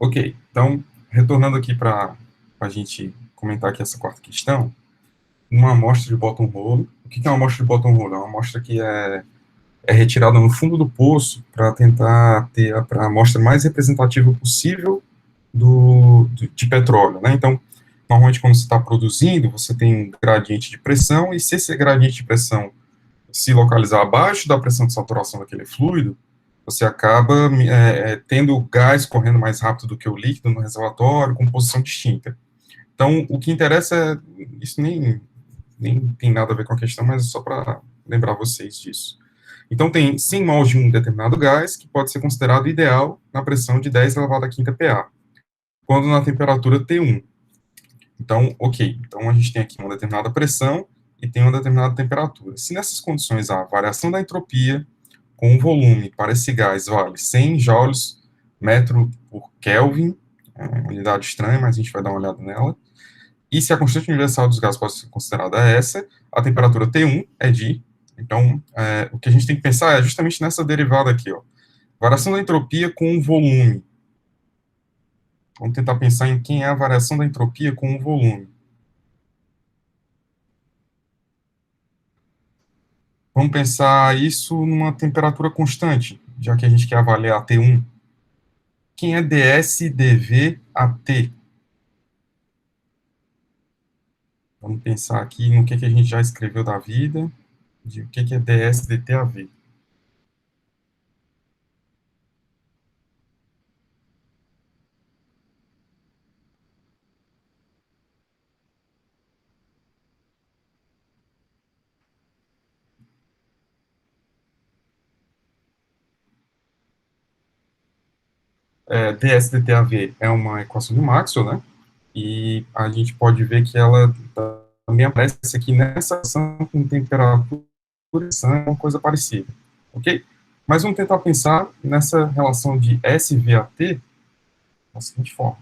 Ok, então, retornando aqui para a gente comentar aqui essa quarta questão, uma amostra de bottom hole. O que é uma amostra de bottom hole? É uma amostra que é retirada no fundo do poço para tentar ter a amostra mais representativa possível de petróleo, né? Então, normalmente quando você está produzindo, você tem um gradiente de pressão, e se esse gradiente de pressão se localizar abaixo da pressão de saturação daquele fluido, você acaba tendo gás correndo mais rápido do que o líquido no reservatório, com posição distinta. Então, o que interessa isso nem tem nada a ver com a questão, mas é só para lembrar vocês disso. Então, tem 100 mols de um determinado gás, que pode ser considerado ideal na pressão de 10 elevado a quinta PA, quando na temperatura T1. Então, ok, então a gente tem aqui uma determinada pressão e tem uma determinada temperatura. Se nessas condições a variação da entropia com o volume para esse gás vale 100 joules metro por Kelvin, é uma unidade estranha, mas a gente vai dar uma olhada nela, e se a constante universal dos gases pode ser considerada essa, a temperatura T1 é de, então, o que a gente tem que pensar é justamente nessa derivada aqui, ó, variação da entropia com o volume. Vamos tentar pensar em quem é a variação da entropia com o volume. Vamos pensar isso numa temperatura constante, já que a gente quer avaliar a T1. Quem é ds dv a T? Vamos pensar aqui no que a gente já escreveu da vida, de o que é ds dt a v. Ds dt a v é uma equação de Maxwell, né? E a gente pode ver que ela também aparece aqui nessa ação com temperatura e uma coisa parecida, ok? Mas vamos tentar pensar nessa relação de SV a T da seguinte forma.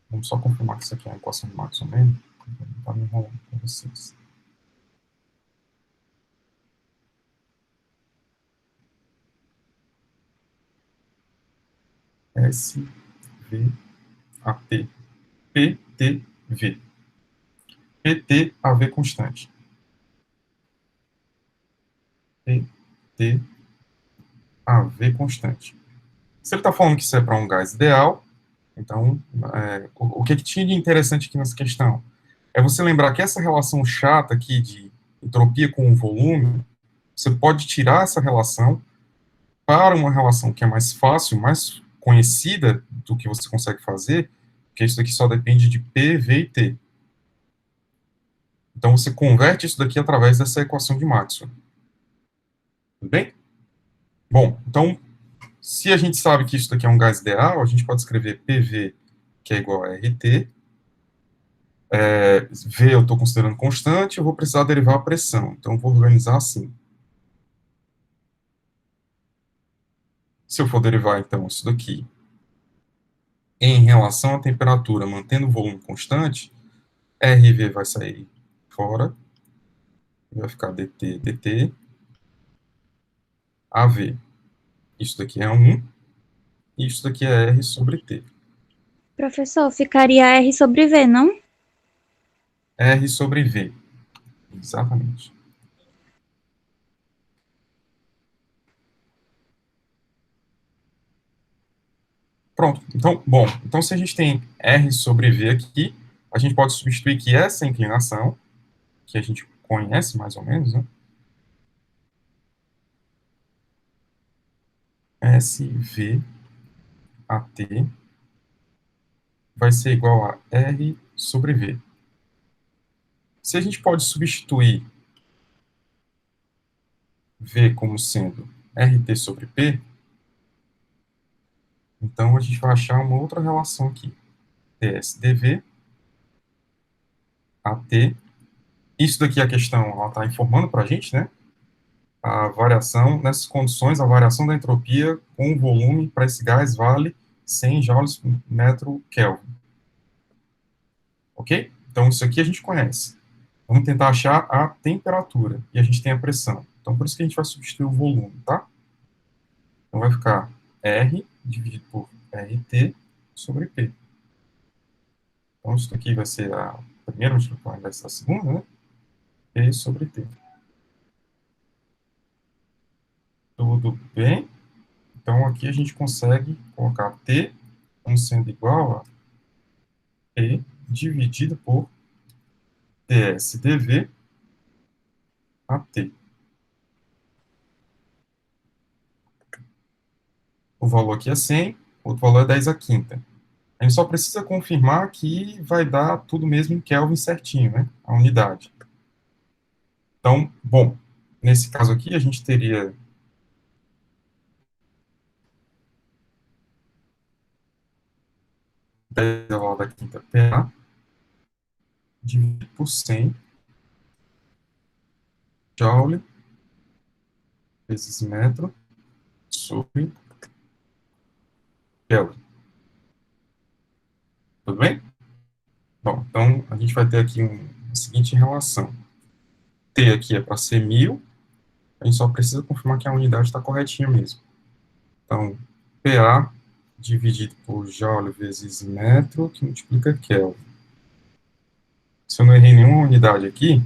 Vamos só confirmar que isso aqui é a equação de Maxwell mesmo, para não estar me enrolando com vocês. SV a T, PTV. PT a V constante. PT a V constante. Se ele está falando que isso é para um gás ideal, então, o que tinha de interessante aqui nessa questão? É você lembrar que essa relação chata aqui de entropia com o volume, você pode tirar essa relação para uma relação que é mais fácil, mais conhecida do que você consegue fazer, porque isso daqui só depende de P, V e T. Então, você converte isso daqui através dessa equação de Maxwell. Tudo bem? Bom, então, se a gente sabe que isso daqui é um gás ideal, a gente pode escrever PV, que é igual a RT. V eu estou considerando constante, eu vou precisar derivar a pressão. Então, eu vou organizar assim. Se eu for derivar, então, isso daqui em relação à temperatura, mantendo o volume constante, RV vai sair fora, vai ficar DT, DT, AV. Isso daqui é 1, e isso daqui é R sobre T. Professor, ficaria R sobre V, não? R sobre V, exatamente. Pronto, então, bom, então se a gente tem R sobre V aqui, a gente pode substituir que essa inclinação, que a gente conhece mais ou menos, né? SV a T vai ser igual a R sobre V. Se a gente pode substituir V como sendo RT sobre P, então a gente vai achar uma outra relação aqui. ds dv a T. Isso daqui a questão ela está informando para a gente, né? A variação, nessas condições, a variação da entropia com o volume para esse gás vale 100 joules por metro Kelvin. Ok? Então, isso aqui a gente conhece. Vamos tentar achar a temperatura, e a gente tem a pressão. Então, por isso que a gente vai substituir o volume, tá? Então, vai ficar R dividido por RT sobre P. Então, isso aqui vai ser a primeira multiplicação, vai ser a segunda, né? P sobre T. Tudo bem? Então, aqui a gente consegue colocar T como sendo igual a P dividido por ds dv a T. O valor aqui é 100, o outro valor é 10 a quinta. A gente só precisa confirmar que vai dar tudo mesmo em Kelvin certinho, né? A unidade. Então, bom, nesse caso aqui a gente teria 10 elevado à quinta PA dividido por 100 joule vezes metro sobre Kelvin. Tudo bem? Bom, então a gente vai ter aqui a seguinte relação. T aqui é para ser 1000, a gente só precisa confirmar que a unidade está corretinha mesmo. Então, PA dividido por joule vezes metro, que multiplica Kelvin. Se eu não errei nenhuma unidade aqui,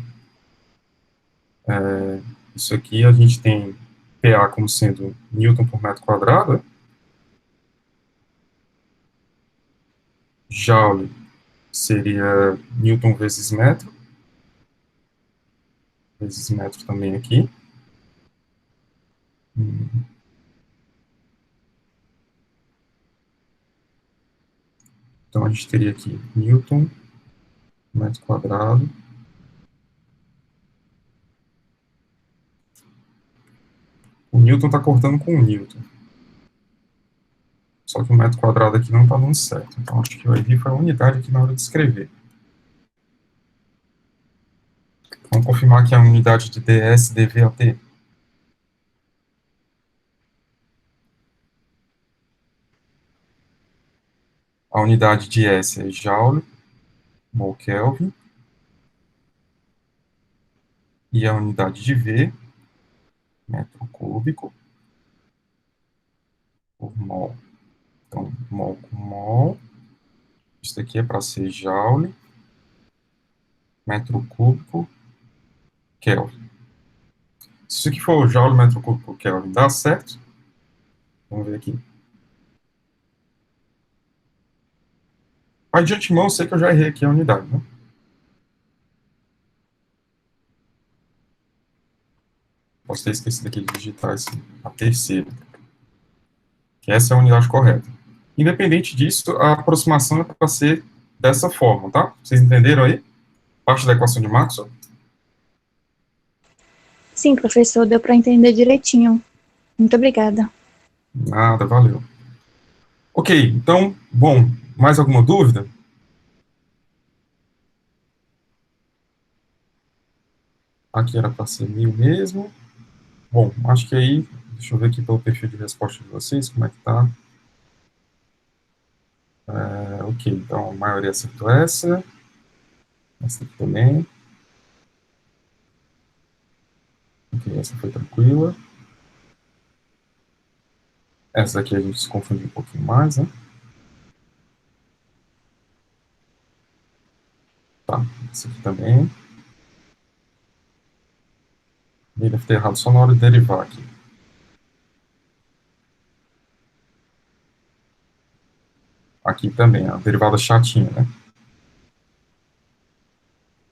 isso aqui a gente tem PA como sendo Newton por metro quadrado, Joule seria Newton vezes metro também aqui. Então a gente teria aqui Newton metro quadrado o Newton está cortando com o Newton. Só que o metro quadrado aqui não está dando certo. Então, acho que o erro foi a unidade aqui na hora de escrever. Vamos confirmar que é a unidade de ds dv a t. A unidade de S é Joule, mol Kelvin. E a unidade de V, metro cúbico, por mol. Então, mol com mol. Isso aqui é para ser Joule, metro cúbico, Kelvin. Se isso aqui for Joule, metro cúbico, Kelvin, dá certo? Vamos ver aqui. Mas de antemão, eu sei que eu já errei aqui a unidade, né? Posso ter esquecido aqui de digitar a terceira. Que essa é a unidade correta. Independente disso, a aproximação é para ser dessa forma, tá? Vocês entenderam aí? Parte da equação de Maxwell? Sim, professor, deu para entender direitinho. Muito obrigada. Nada, valeu. Ok, então, bom, mais alguma dúvida? Aqui era para ser 1000 mesmo. Bom, acho que aí, deixa eu ver aqui pelo perfil de resposta de vocês, como é que tá. Ok, então a maioria acertou essa. Essa aqui também. Ok, essa foi tranquila. Essa aqui a gente se confundiu um pouquinho mais, né? Tá, essa aqui também. Ele deve ter errado só na hora de derivar aqui. Aqui também, a derivada chatinha, né?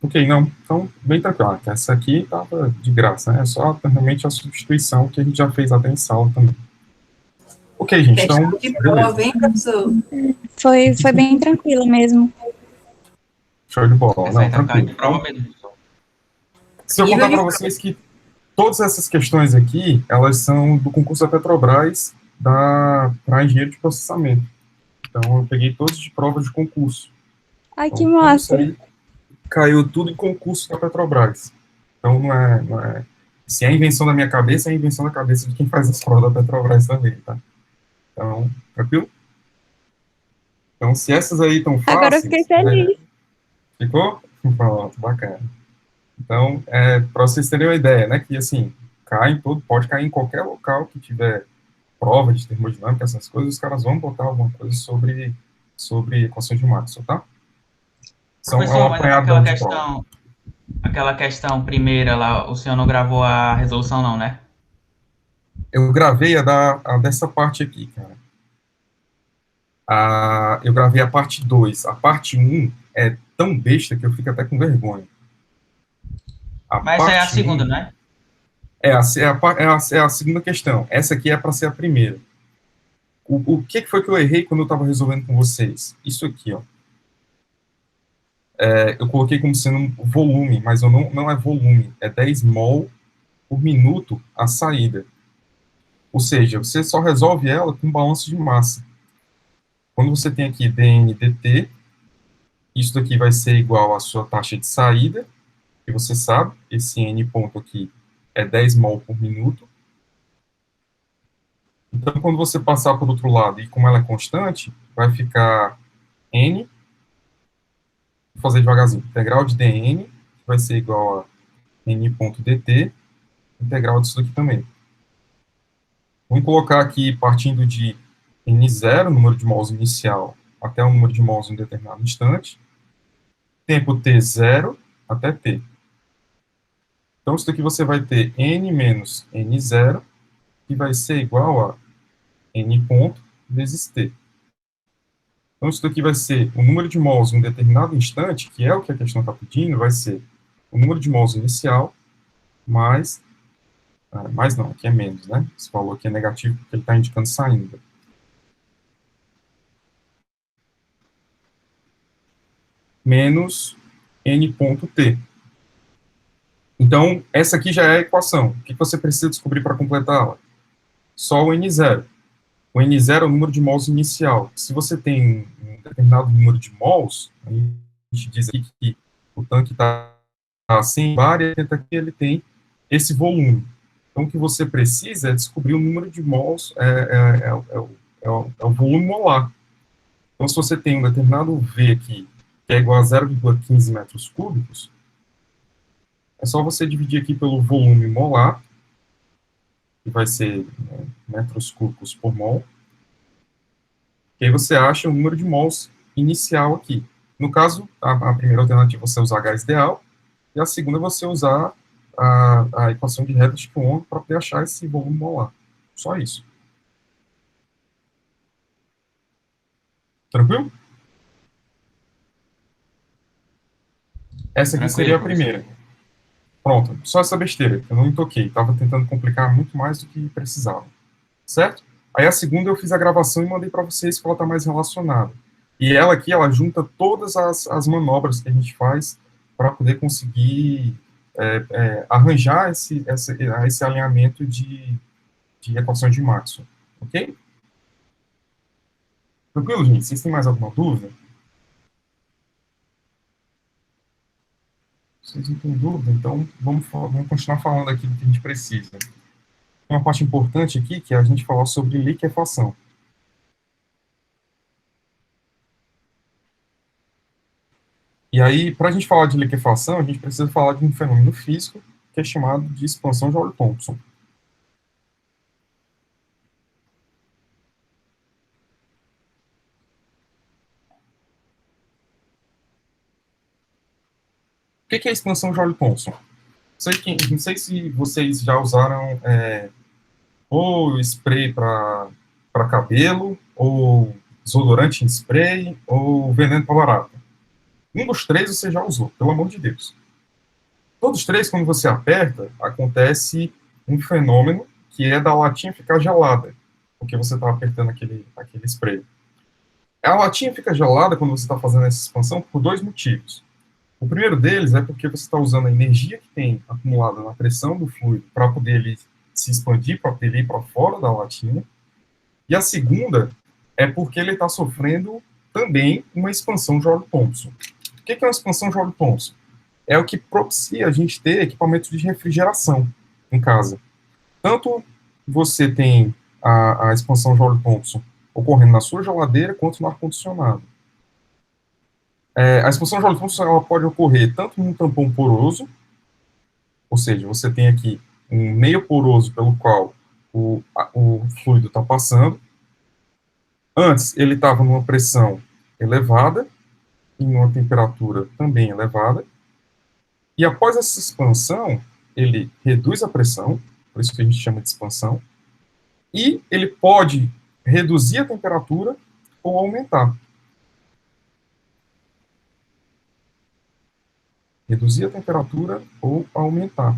Ok, não, então, bem tranquilo. Essa aqui estava de graça, né? É só realmente a substituição que a gente já fez até em sala também. Ok, gente, então, de prova, hein, professor? Foi bem tranquilo mesmo. Show de bola. Essa Não, aí tá tranquilo. de prova mesmo, professor. Se eu contar para vocês que todas essas questões aqui, elas são do concurso da Petrobras para engenheiro de processamento. Então, eu peguei todas de provas de concurso. Ai, Então, que massa. isso aí caiu tudo em concurso da Petrobras. Então, não é... Se é invenção da minha cabeça, é invenção da cabeça de quem faz as provas da Petrobras também, tá? Então, tranquilo? Então, se essas aí estão fáceis... Agora eu fiquei feliz. Ficou? Pronto, bacana. Então, para vocês terem uma ideia, né, que, assim, pode cair em qualquer local que tiver prova de termodinâmica, essas coisas, os caras vão botar alguma coisa sobre equações de Maxwell, tá? É um Professor, mas apanhadão de prova. aquela questão primeira lá, o senhor não gravou a resolução não, né? Eu gravei a dessa parte aqui, cara. Eu gravei a parte 2. A parte 1 é tão besta que eu fico até com vergonha. Mas essa é a segunda, né? É a segunda questão. Essa aqui é para ser a primeira. O que foi que eu errei quando eu estava resolvendo com vocês? Isso aqui, ó. Eu coloquei como sendo volume, mas não é volume. É 10 mol por minuto a saída. Ou seja, você só resolve ela com balanço de massa. Quando você tem aqui dN dt, isso daqui vai ser igual à sua taxa de saída, que você sabe, esse N ponto aqui é 10 mol por minuto. Então, quando você passar por outro lado, e como ela é constante, vai ficar N, vou fazer devagarzinho, integral de dN vai ser igual a N ponto dt, integral disso daqui também. Vamos colocar aqui, partindo de N0, número de mols inicial, até o número de mols em um determinado instante, tempo t0 até t. Então, isso daqui você vai ter n menos n0, que vai ser igual a n ponto vezes t. Então, isso daqui vai ser o número de mols em um determinado instante, que é o que a questão está pedindo, vai ser o número de mols inicial mais não, aqui é menos, né? Esse valor aqui é negativo porque ele está indicando saindo. Menos n ponto t. Então, essa aqui já é a equação. O que você precisa descobrir para completá-la? Só o N0. O N0 é o número de mols inicial. Se você tem um determinado número de mols, a gente diz aqui que o tanque está sem várias, que ele tem esse volume. Então, o que você precisa é descobrir o número de mols, o volume molar. Então, se você tem um determinado V aqui, que é igual a 0,15 metros cúbicos, é só você dividir aqui pelo volume molar, que vai ser metros cúbicos por mol, que aí você acha o número de mols inicial aqui. No caso, a primeira alternativa é você usar gás ideal, e a segunda é você usar a equação de Redlich-Kwon para poder achar esse volume molar. Só isso. Tranquilo? Essa aqui seria a primeira. Pronto, só essa besteira, que eu não me toquei. Estava tentando complicar muito mais do que precisava. Certo? Aí a segunda eu fiz a gravação e mandei para vocês, que ela está mais relacionada. E ela aqui, ela junta todas as manobras que a gente faz para poder conseguir arranjar esse alinhamento de equações de Maxwell. Ok? Tranquilo, gente? Vocês têm mais alguma dúvida? Vocês não têm dúvida? Então, vamos continuar falando aqui do que a gente precisa. Tem uma parte importante aqui, que é a gente falar sobre liquefação. E aí, para a gente falar de liquefação, a gente precisa falar de um fenômeno físico, que é chamado de expansão Joule-Thomson. O que é a expansão Joule-Thomson? Não sei se vocês já usaram ou spray para cabelo, ou desodorante em spray, ou veneno para barata. Um dos três você já usou, pelo amor de Deus. Todos os três, quando você aperta, acontece um fenômeno que é da latinha ficar gelada, porque você está apertando aquele spray. A latinha fica gelada quando você está fazendo essa expansão por dois motivos. O primeiro deles é porque você está usando a energia que tem acumulada na pressão do fluido para poder ele se expandir, para poder ir para fora da latinha. E a segunda é porque ele está sofrendo também uma expansão Joule-Thomson. O que é uma expansão Joule-Thomson? É o que propicia a gente ter equipamentos de refrigeração em casa. Tanto você tem a expansão Joule-Thomson ocorrendo na sua geladeira quanto no ar-condicionado. A expansão Joule-Thomson ela pode ocorrer tanto num tampão poroso, ou seja, você tem aqui um meio poroso pelo qual o fluido está passando. Antes, ele estava numa pressão elevada, em uma temperatura também elevada, e após essa expansão, ele reduz a pressão, por isso que a gente chama de expansão, e ele pode reduzir a temperatura ou aumentar. Reduzir a temperatura ou aumentar,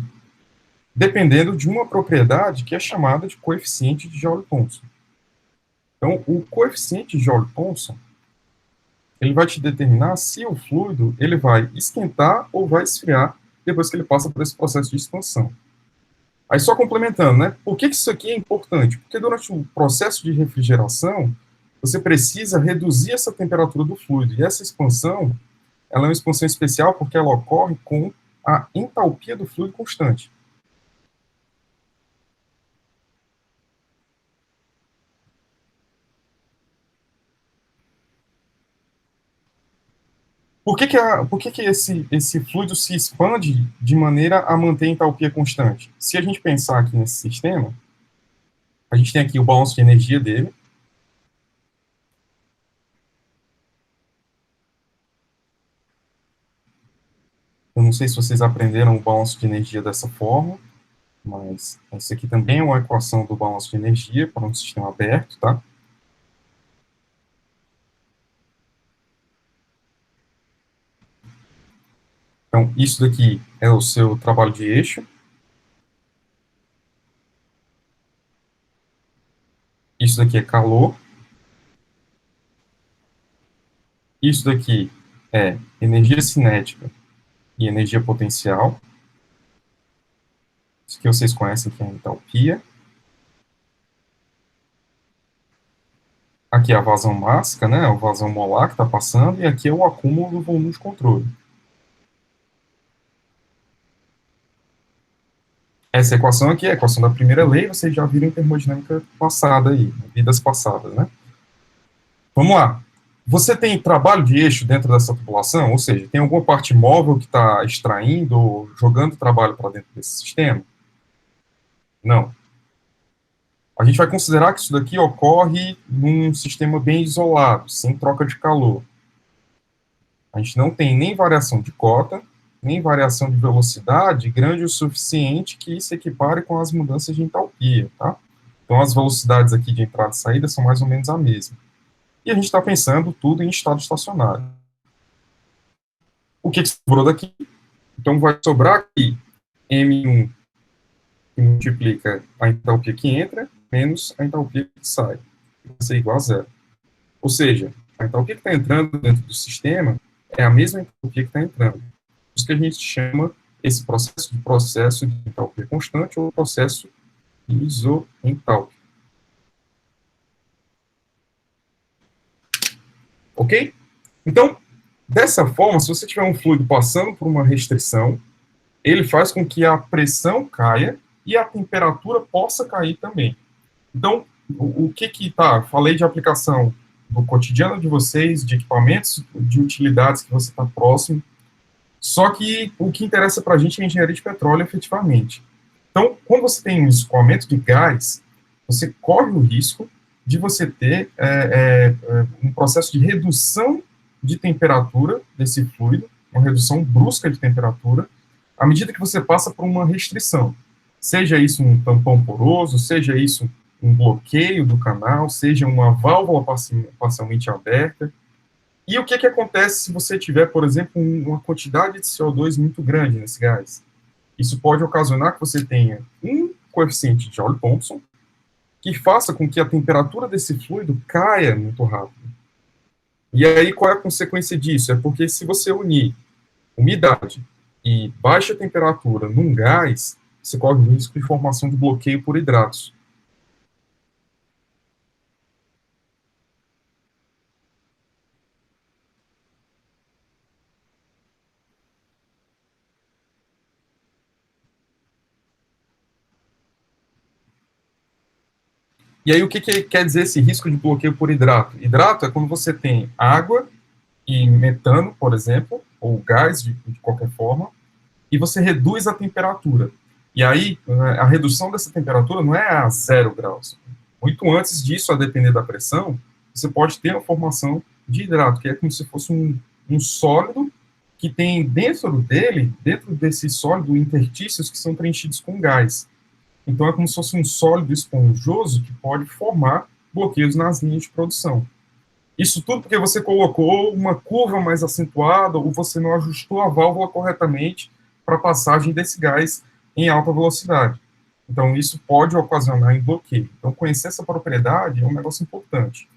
dependendo de uma propriedade que é chamada de coeficiente de Joule-Thomson. Então, o coeficiente de Joule-Thomson, ele vai te determinar se o fluido ele vai esquentar ou vai esfriar depois que ele passa por esse processo de expansão. Aí, só complementando, né? Por que isso aqui é importante? Porque durante o processo de refrigeração, você precisa reduzir essa temperatura do fluido. E essa expansão, ela é uma expansão especial porque ela ocorre com a entalpia do fluido constante. Por que esse fluido se expande de maneira a manter a entalpia constante? Se a gente pensar aqui nesse sistema, a gente tem aqui o balanço de energia dele. Eu não sei se vocês aprenderam o balanço de energia dessa forma, mas isso aqui também é uma equação do balanço de energia para um sistema aberto, tá? Então, isso daqui é o seu trabalho de eixo. Isso daqui é calor. Isso daqui é energia cinética e energia potencial. Isso que vocês conhecem que é a entalpia. Aqui é a vazão mássica, né, a vazão molar que está passando, e aqui é o acúmulo do volume de controle. Essa equação aqui é a equação da primeira lei, vocês já viram em termodinâmica passada aí, vidas passadas, né? Vamos lá. Você tem trabalho de eixo dentro dessa tubulação, ou seja, tem alguma parte móvel que está extraindo ou jogando trabalho para dentro desse sistema? Não. A gente vai considerar que isso daqui ocorre num sistema bem isolado, sem troca de calor. A gente não tem nem variação de cota, nem variação de velocidade grande o suficiente que se equipare com as mudanças de entalpia, tá? Então, as velocidades aqui de entrada e saída são mais ou menos a mesma. E a gente está pensando tudo em estado estacionário. O que sobrou daqui? Então, vai sobrar aqui M1, que multiplica a entalpia que entra, menos a entalpia que sai. Vai ser igual a zero. Ou seja, a entalpia que está entrando dentro do sistema é a mesma entalpia que está entrando. Isso que a gente chama esse processo de entalpia constante ou processo isoentálpico. Ok? Então, dessa forma, se você tiver um fluido passando por uma restrição, ele faz com que a pressão caia e a temperatura possa cair também. Então, o que tá? Falei de aplicação do cotidiano de vocês, de equipamentos, de utilidades que você está próximo. Só que o que interessa para a gente é a engenharia de petróleo, efetivamente. Então, quando você tem um escoamento de gás, você corre o risco de você ter um processo de redução de temperatura desse fluido, uma redução brusca de temperatura, à medida que você passa por uma restrição. Seja isso um tampão poroso, seja isso um bloqueio do canal, seja uma válvula parcialmente aberta. E o que acontece se você tiver, por exemplo, uma quantidade de CO2 muito grande nesse gás? Isso pode ocasionar que você tenha um coeficiente de Joule-Thomson que faça com que a temperatura desse fluido caia muito rápido. E aí, qual é a consequência disso? É porque se você unir umidade e baixa temperatura num gás, você corre o risco de formação de bloqueio por hidratos. E aí, o que quer dizer esse risco de bloqueio por hidrato? Hidrato é quando você tem água e metano, por exemplo, ou gás de qualquer forma, e você reduz a temperatura. E aí, a redução dessa temperatura não é a 0 graus. Muito antes disso, a depender da pressão, você pode ter a formação de hidrato, que é como se fosse um sólido que tem dentro dele, dentro desse sólido, intertícios que são preenchidos com gás. Então, é como se fosse um sólido esponjoso que pode formar bloqueios nas linhas de produção. Isso tudo porque você colocou uma curva mais acentuada ou você não ajustou a válvula corretamente para a passagem desse gás em alta velocidade. Então, isso pode ocasionar em bloqueio. Então, conhecer essa propriedade é um negócio importante.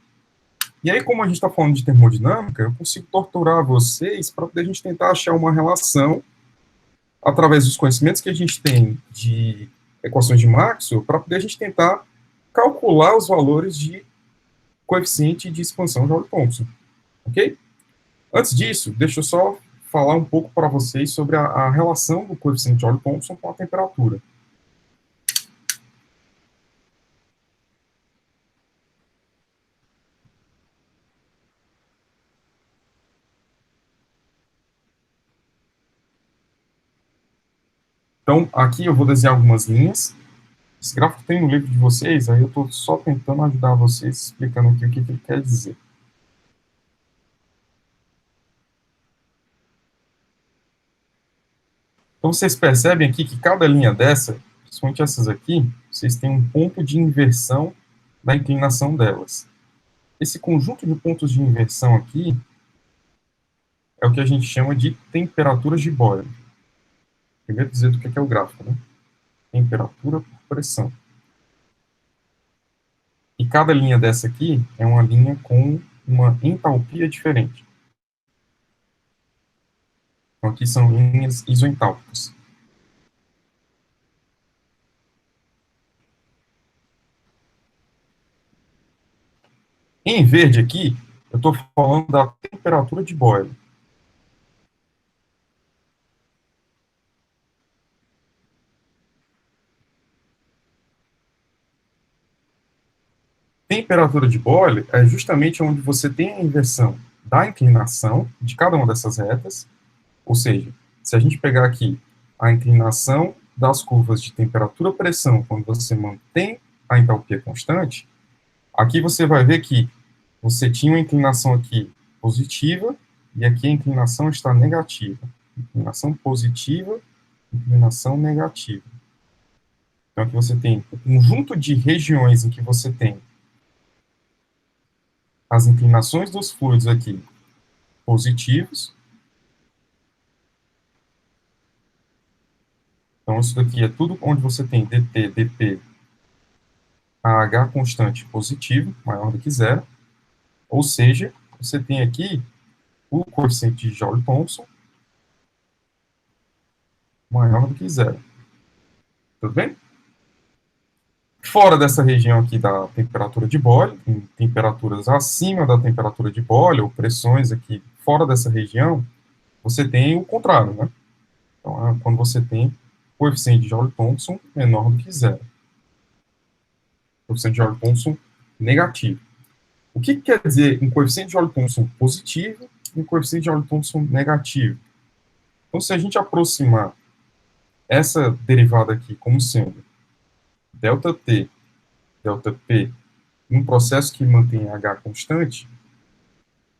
E aí, como a gente está falando de termodinâmica, eu consigo torturar vocês para poder a gente tentar achar uma relação através dos conhecimentos que a gente tem de equações de Maxwell, para poder a gente tentar calcular os valores de coeficiente de expansão de Joule-Thomson, ok? Antes disso, deixa eu só falar um pouco para vocês sobre a relação do coeficiente de Joule-Thomson com a temperatura. Então, aqui eu vou desenhar algumas linhas. Esse gráfico tem no livro de vocês, aí eu estou só tentando ajudar vocês, explicando aqui o que ele quer dizer. Então, vocês percebem aqui que cada linha dessa, principalmente essas aqui, vocês têm um ponto de inversão da inclinação delas. Esse conjunto de pontos de inversão aqui é o que a gente chama de temperaturas de Boyle. Primeiro dizer do que é o gráfico, né? Temperatura por pressão. E cada linha dessa aqui é uma linha com uma entalpia diferente. Então, aqui são linhas isoentálpicas. Em verde aqui, eu estou falando da temperatura de Boyle. Temperatura de Boyle é justamente onde você tem a inversão da inclinação de cada uma dessas retas, ou seja, se a gente pegar aqui a inclinação das curvas de temperatura-pressão, quando você mantém a entalpia constante, aqui você vai ver que você tinha uma inclinação aqui positiva, e aqui a inclinação está negativa. Inclinação positiva, inclinação negativa. Então aqui você tem um conjunto de regiões em que você tem as inclinações dos fluidos aqui positivos. Então, isso daqui é tudo onde você tem dt, dp, AH constante positivo, maior do que zero. Ou seja, você tem aqui o coeficiente de Joule-Thomson maior do que zero. Tudo bem? Fora dessa região aqui da temperatura de Boyle, em temperaturas acima da temperatura de Boyle, ou pressões aqui fora dessa região, você tem o contrário, né? Então, é quando você tem coeficiente de Joule-Thomson menor do que zero. Coeficiente de Joule-Thomson negativo. O que quer dizer um coeficiente de Joule-Thomson positivo e um coeficiente de Joule-Thomson negativo? Então, se a gente aproximar essa derivada aqui como sendo ΔT, ΔP, um processo que mantém H constante,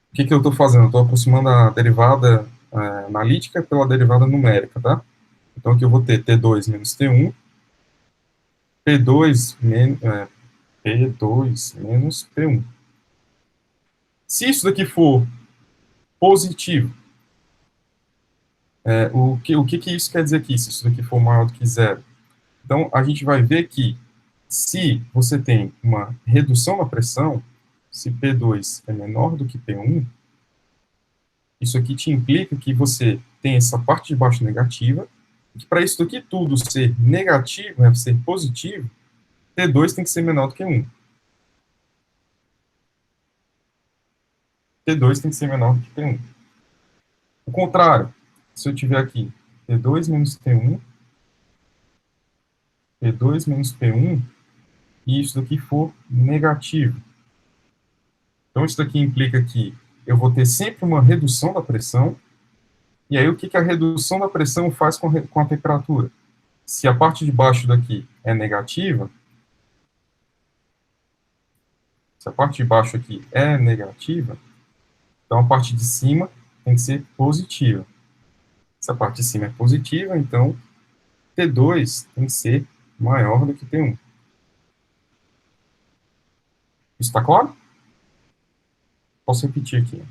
o que eu estou fazendo? Eu estou aproximando a derivada analítica pela derivada numérica, tá? Então, aqui eu vou ter T2 menos T1, P2 menos P1. Se isso daqui for positivo, o que isso quer dizer aqui, se isso daqui for maior do que zero? Então, a gente vai ver que se você tem uma redução na pressão, se P2 é menor do que P1, isso aqui te implica que você tem essa parte de baixo negativa, que para isso daqui tudo ser negativo, né, ser positivo, T2 tem que ser menor do que 1. T2 tem que ser menor do que T1. O contrário, se eu tiver aqui T2 menos T1, T2 menos P1, e isso daqui for negativo. Então, isso daqui implica que eu vou ter sempre uma redução da pressão, E aí, o que a redução da pressão faz com a temperatura? Se a parte de baixo daqui é negativa, se a parte de baixo aqui é negativa, então a parte de cima tem que ser positiva. Se a parte de cima é positiva, então T2 tem que ser maior do que T1. Isso está claro? Posso repetir aqui.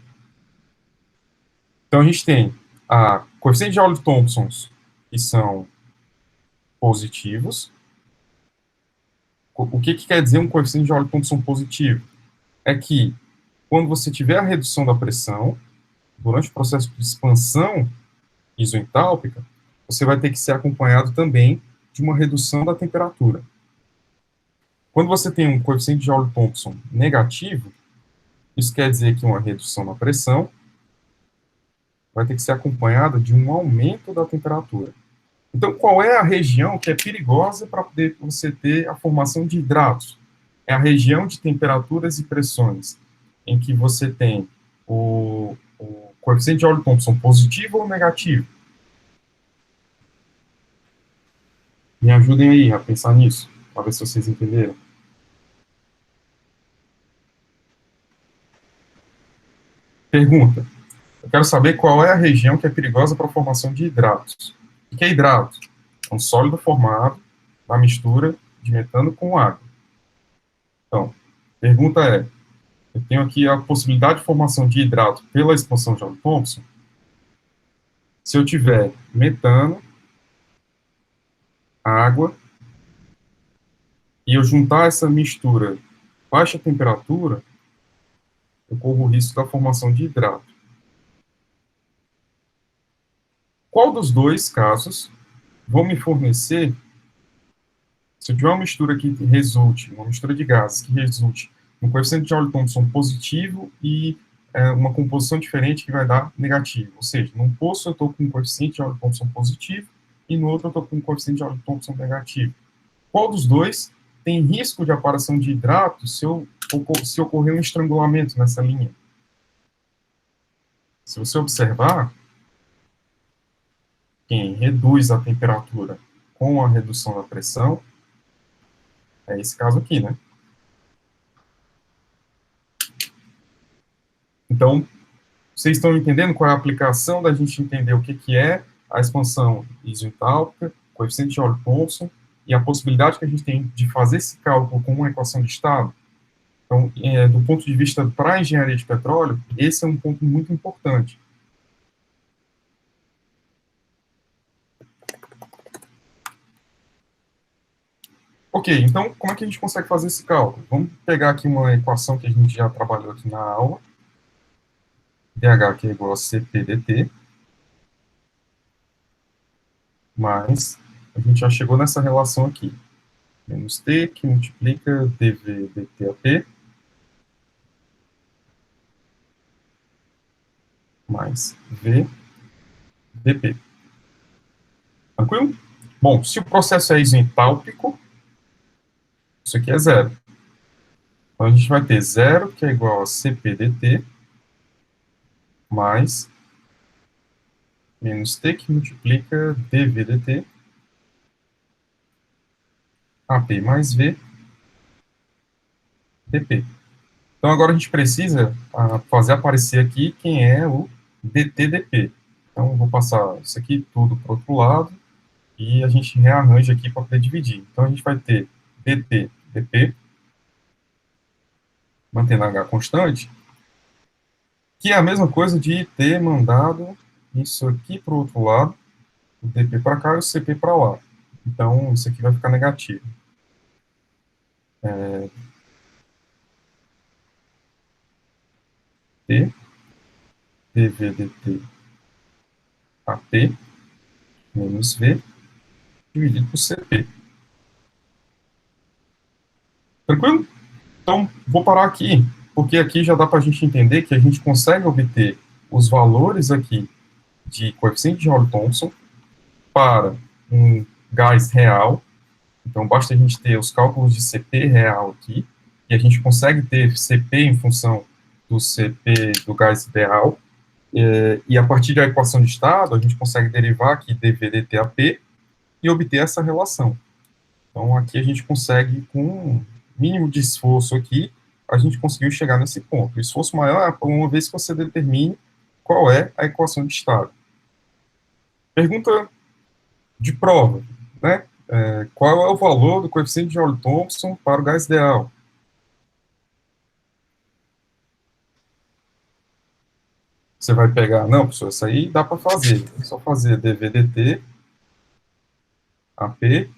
Então, a gente tem a coeficiente de Joule-Thomson, que são positivos. O que quer dizer um coeficiente de Joule-Thomson positivo? É que, quando você tiver a redução da pressão, durante o processo de expansão isoentálpica, você vai ter que ser acompanhado também de uma redução da temperatura. Quando você tem um coeficiente de Joule-Thomson negativo, isso quer dizer que uma redução da pressão vai ter que ser acompanhada de um aumento da temperatura. Então, qual é a região que é perigosa para poder você ter a formação de hidratos? É a região de temperaturas e pressões, em que você tem o coeficiente de Joule-Thomson positivo ou negativo. Me ajudem aí a pensar nisso, para ver se vocês entenderam. Pergunta. Eu quero saber qual é a região que é perigosa para a formação de hidratos. O que é hidrato? É um sólido formado na mistura de metano com água. Então, pergunta é, eu tenho aqui a possibilidade de formação de hidrato pela expansão de Joule-Thomson. Se eu tiver metano, água, e eu juntar essa mistura a baixa temperatura, eu corro o risco da formação de hidrato. Qual dos dois casos vão me fornecer, se eu tiver uma mistura que resulte, uma mistura de gases que resulte um coeficiente de Joule-Thomson positivo e uma composição diferente que vai dar negativo. Ou seja, num poço eu estou com um coeficiente de Joule-Thomson positivo e no outro eu estou com um coeficiente de Joule-Thomson negativo. Qual dos dois tem risco de aparição de hidrato se ocorrer um estrangulamento nessa linha? Se você observar, quem reduz a temperatura com a redução da pressão é esse caso aqui, né? Então, vocês estão entendendo qual é a aplicação da gente entender o que é a expansão isoentálpica, coeficiente de Joule-Thomson, e a possibilidade que a gente tem de fazer esse cálculo com uma equação de estado? Então, do ponto de vista para a engenharia de petróleo, esse é um ponto muito importante. Ok, então, como é que a gente consegue fazer esse cálculo? Vamos pegar aqui uma equação que a gente já trabalhou aqui na aula. dH que é igual a Cp dt, mas a gente já chegou nessa relação aqui. Menos T, que multiplica dV dTAP, mais V dP. Tranquilo? Bom, se o processo é isoentálpico, isso aqui é zero. Então, a gente vai ter zero, que é igual a Cp dt, mais menos T, que multiplica dV dt, AP mais V, dP. Então, agora a gente precisa fazer aparecer aqui quem é o dT/dP. Então, eu vou passar isso aqui tudo para o outro lado, e a gente rearranja aqui para poder dividir. Então, a gente vai ter dT/dP, mantendo H constante, que é a mesma coisa de ter mandado isso aqui para o outro lado, o dP para cá e o Cp para lá. Então, isso aqui vai ficar negativo. T, dV dt AP, menos V, dividido por Cp. Tranquilo? Então, vou parar aqui, porque aqui já dá para a gente entender que a gente consegue obter os valores aqui de coeficiente de Joule-Thomson para um gás real. Então, basta a gente ter os cálculos de Cp real aqui, e a gente consegue ter Cp em função do Cp do gás ideal, E a partir da equação de estado, a gente consegue derivar aqui dV dt a P e obter essa relação. Então, aqui a gente consegue, com um mínimo de esforço aqui, a gente conseguiu chegar nesse ponto. O esforço maior é uma vez que você determine qual é a equação de estado. Pergunta de prova, né? Qual é o valor do coeficiente de Joule-Thomson para o gás ideal? Você vai pegar, não, professor, isso aí dá para fazer. É só fazer dV dt AP.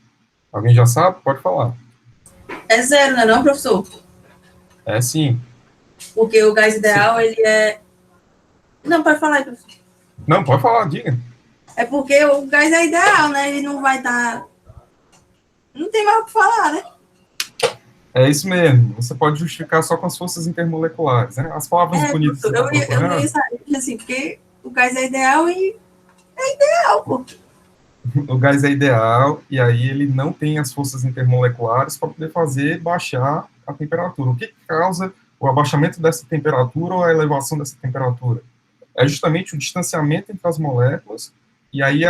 Alguém já sabe? Pode falar. É zero, não é não, professor? É sim. Porque o gás ideal, ele é... Não, pode falar aí, professor. Não, pode falar, diga. É porque o gás é ideal, né? Ele não vai dar... Não tem mais o que falar, né? É isso mesmo. Você pode justificar só com as forças intermoleculares, né? As palavras bonitas que você professor, está eu não ia procurando. saber, assim, porque o gás é ideal e é ideal, pô. O gás é ideal, e aí ele não tem as forças intermoleculares para poder fazer baixar a temperatura. O que causa o abaixamento dessa temperatura ou a elevação dessa temperatura? É justamente o distanciamento entre as moléculas, e aí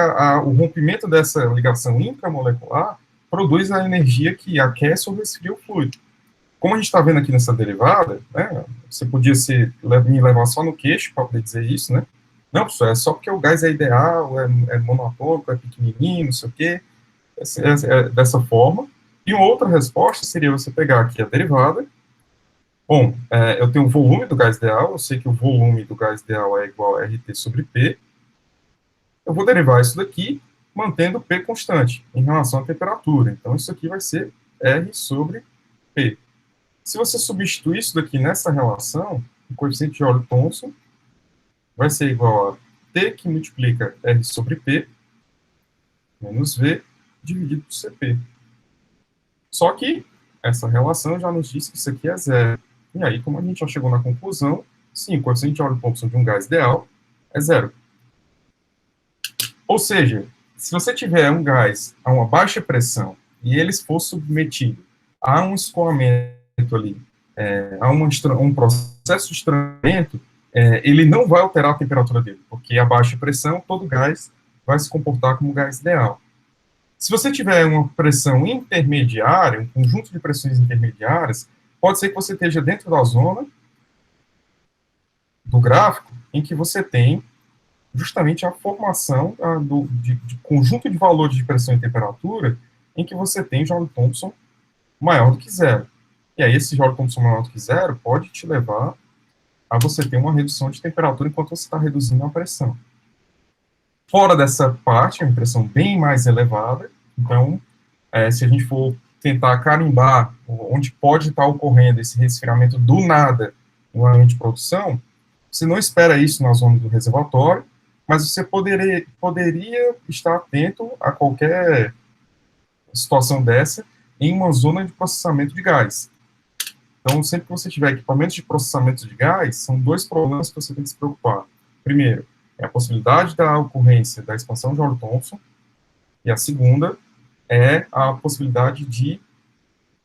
o rompimento dessa ligação intramolecular produz a energia que aquece ou resfria o fluido. Como a gente está vendo aqui nessa derivada, né, você podia me levar só no queixo para poder dizer isso, né? Não, professor, é só porque o gás é ideal, é monotônico, é pequenininho, não sei o quê, dessa forma. E uma outra resposta seria você pegar aqui a derivada. Bom, eu tenho o volume do gás ideal, eu sei que o volume do gás ideal é igual a RT sobre P. Eu vou derivar isso daqui, mantendo P constante em relação à temperatura. Então, isso aqui vai ser R sobre P. Se você substituir isso daqui nessa relação, o coeficiente de Joule-Thomson vai ser igual a T, que multiplica R sobre P, menos V, dividido por CP. Só que essa relação já nos diz que isso aqui é zero. E aí, como a gente já chegou na conclusão, sim, o coeficiente de Joule-Thomson de um gás ideal é zero. Ou seja, se você tiver um gás a uma baixa pressão e ele for submetido a um escoamento ali, a um processo de estranhamento, ele não vai alterar a temperatura dele, porque a baixa pressão, todo gás vai se comportar como gás ideal. Se você tiver uma pressão intermediária, um conjunto de pressões intermediárias, pode ser que você esteja dentro da zona do gráfico em que você tem justamente a formação de conjunto de valores de pressão e temperatura em que você tem Joule-Thomson maior do que zero. E aí esse Joule-Thomson maior do que zero pode te levar a você ter uma redução de temperatura enquanto você está reduzindo a pressão. Fora dessa parte, é uma pressão bem mais elevada, então, se a gente for tentar carimbar onde pode estar ocorrendo esse resfriamento do nada no ambiente de produção, você não espera isso na zona do reservatório, mas você poderia estar atento a qualquer situação dessa em uma zona de processamento de gás. Então, sempre que você tiver equipamentos de processamento de gás, são dois problemas que você tem que se preocupar. Primeiro, é a possibilidade da ocorrência da expansão de Joule-Thomson, e a segunda é a possibilidade de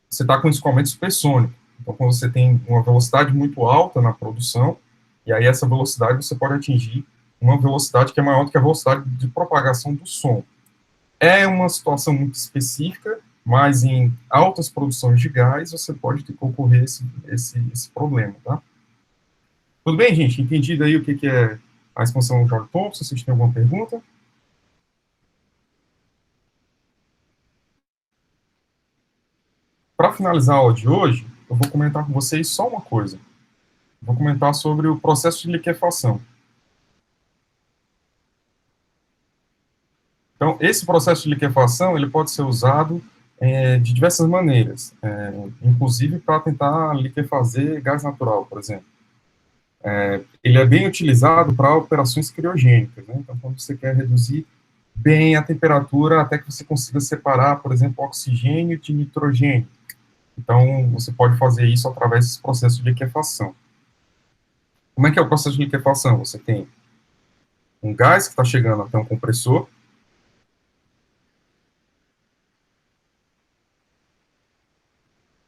você estar com escoamento supersônico. Então, quando você tem uma velocidade muito alta na produção, e aí essa velocidade você pode atingir uma velocidade que é maior do que a velocidade de propagação do som. É uma situação muito específica, mas em altas produções de gás você pode ter que ocorrer esse problema, tá? Tudo bem, gente? Entendido aí o que é a expansão de Joule-Thomson? Vocês têm alguma pergunta? Para finalizar a aula de hoje, eu vou comentar com vocês só uma coisa. Vou comentar sobre o processo de liquefação. Então, esse processo de liquefação ele pode ser usado de diversas maneiras, inclusive para tentar liquefazer gás natural, por exemplo. Ele é bem utilizado para operações criogênicas, né? Então, quando você quer reduzir bem a temperatura até que você consiga separar, por exemplo, oxigênio de nitrogênio. Então, você pode fazer isso através desse processo de liquefação. Como é que é o processo de liquefação? Você tem um gás que está chegando até um compressor.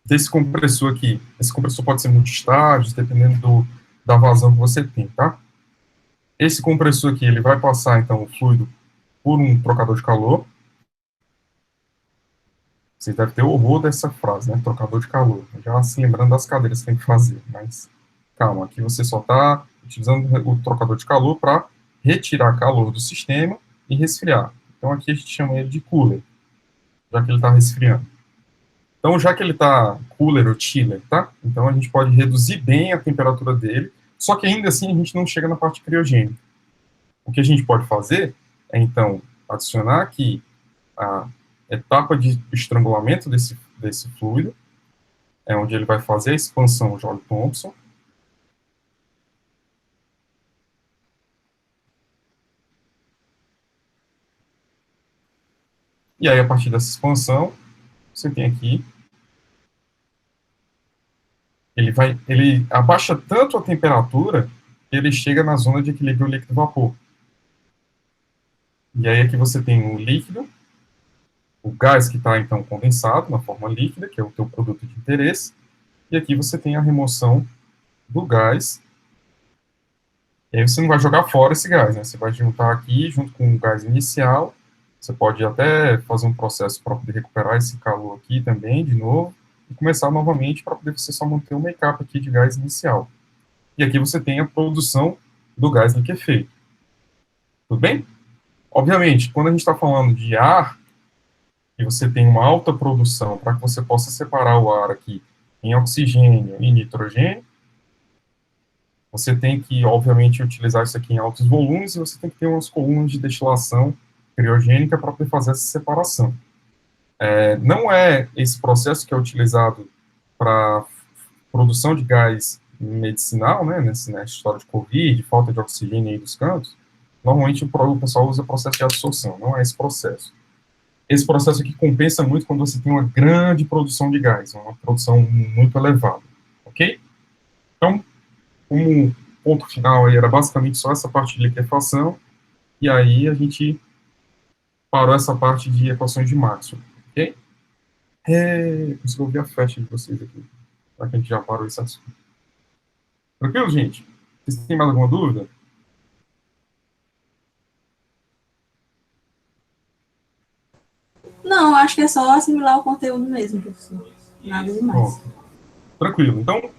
Desse compressor aqui, esse compressor pode ser multistágios, dependendo da vazão que você tem, tá? Esse compressor aqui, ele vai passar, então, o fluido por um trocador de calor. Vocês devem ter horror dessa frase, né? Trocador de calor. Já se lembrando das cadeiras que tem que fazer. Mas, calma, aqui você só está utilizando o trocador de calor para retirar calor do sistema e resfriar. Então, aqui a gente chama ele de cooler, já que ele está resfriando. Então, já que ele está cooler ou chiller, tá? Então, a gente pode reduzir bem a temperatura dele, só que ainda assim a gente não chega na parte criogênica. O que a gente pode fazer é, então, adicionar aqui a etapa de estrangulamento desse fluido, é onde ele vai fazer a expansão Joule-Thomson. E aí, a partir dessa expansão, você tem aqui, ele abaixa tanto a temperatura que ele chega na zona de equilíbrio líquido-vapor. E aí aqui você tem o líquido, o gás que está, então, condensado na forma líquida, que é o teu produto de interesse, e aqui você tem a remoção do gás. E aí você não vai jogar fora esse gás, né? Você vai juntar aqui junto com o gás inicial. Você pode até fazer um processo para poder recuperar esse calor aqui também, de novo, e começar novamente para poder você só manter o make-up aqui de gás inicial. E aqui você tem a produção do gás liquefeito. Tudo bem? Obviamente, quando a gente está falando de ar, e você tem uma alta produção para que você possa separar o ar aqui em oxigênio e nitrogênio, você tem que, obviamente, utilizar isso aqui em altos volumes e você tem que ter umas colunas de destilação criogênica para poder fazer essa separação. Não é esse processo que é utilizado para produção de gás medicinal, né, nessa história de Covid, falta de oxigênio aí dos cantos. Normalmente o pessoal usa processo de absorção, não é esse processo. Esse processo aqui compensa muito quando você tem uma grande produção de gás, uma produção muito elevada, ok? Então, como ponto final aí era basicamente só essa parte de liquefação, e aí a gente parou essa parte de equações de Maxwell, ok? Consegui ouvir a festa de vocês aqui, já que a gente já parou esse assunto. Tranquilo, gente? Vocês têm mais alguma dúvida? Não, acho que é só assimilar o conteúdo mesmo, professor. Nada demais. Bom, tranquilo. Então,